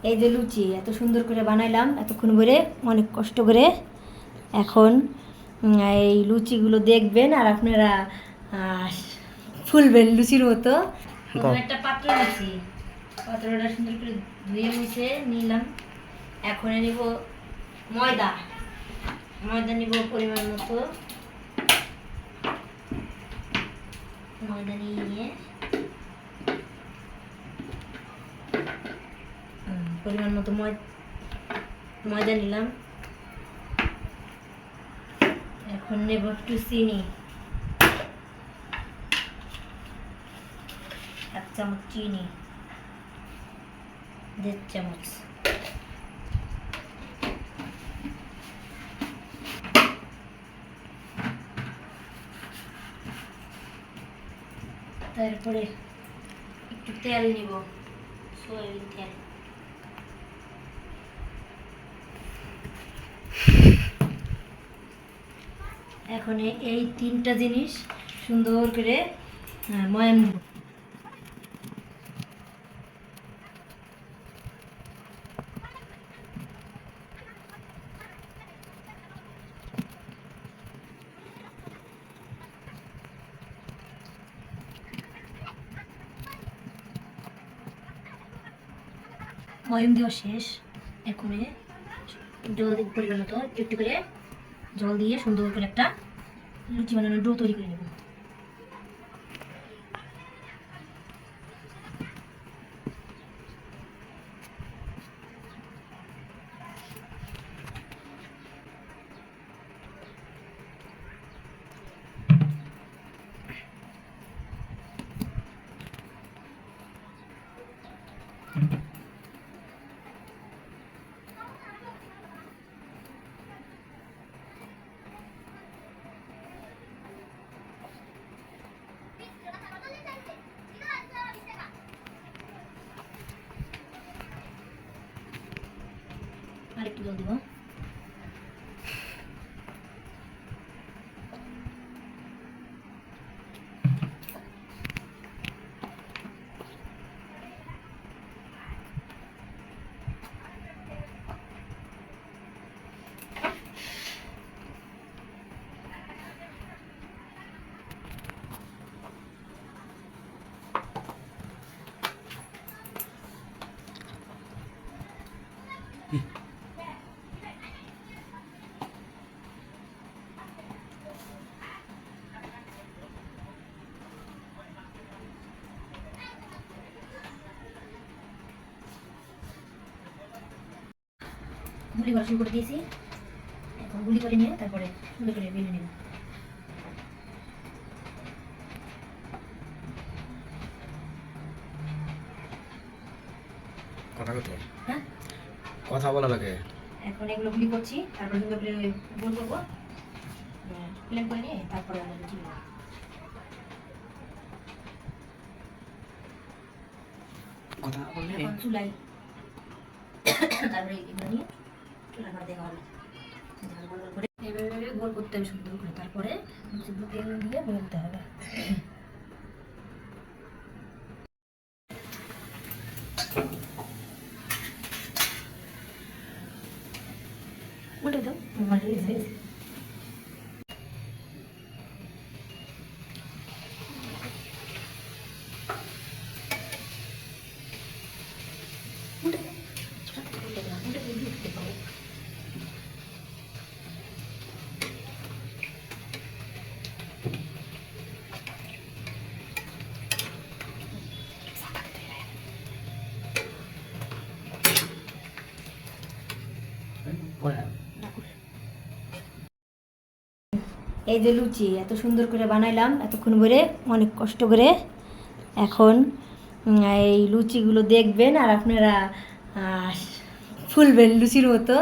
এই যে লুচি এত সুন্দর করে বানাইলাম এতক্ষণ ধরে অনেক কষ্ট করে। এখন এই লুচিগুলো দেখবেন আর আপনারা ফুলবেন লুচির মতো। একটা পাত্র নিয়েছি, পাত্রটা সুন্দর করে ধুয়ে মুছে নিলাম। এখন নিব ময়দা, ময়দা নিব পরিমাণ মতো। ময়দা নিয়ে পরিমাণ মতো ময়দা নিলাম। এখন নেব একটু চিনি, 1 চামচ চিনি, 1.5 চামচ। তারপরে একটু তেল নিব, সয়াবিন তেল। এখন এই 3টা জিনিস সুন্দর করে ময়ান দিব। ময়ান দেওয়া শেষ। এখন জল দিব পরিমাণ মতো, একটু করে জল দিয়ে সুন্দর করে একটা লুচি বানানোর ডো তৈরি করে নেব। আরেকটু জল দিব। গুলি করা শুরু করে দিয়েছি। এখন গুলি করে নিয়ে তারপরে সুন্দর করে বেলে নেব। কথা কত? হ্যাঁ, কথা বলা লাগে। এখন এগুলো গুলি করছি, তারপরে সুন্দর করে গোল করবো, প্লেন করে নিয়ে তারপরে আমরা লুচি নেব। কথা বললে এখন চুলাই তারপরে এগুলো নিয়ে চুলা করে দেওয়া হবে। গোল গোল করে এইভাবে গোল করতে হবে সুন্দর করে, তারপরে লুচিগুলো তেল দিয়ে বেলতে হবে। উল্টে দাও, এই যে লুচি এত সুন্দর করে বানাইলাম এতক্ষণ ধরে অনেক কষ্ট করে। এখন এই লুচিগুলো দেখবেন আর আপনারা ফুলবেন লুচির মতো।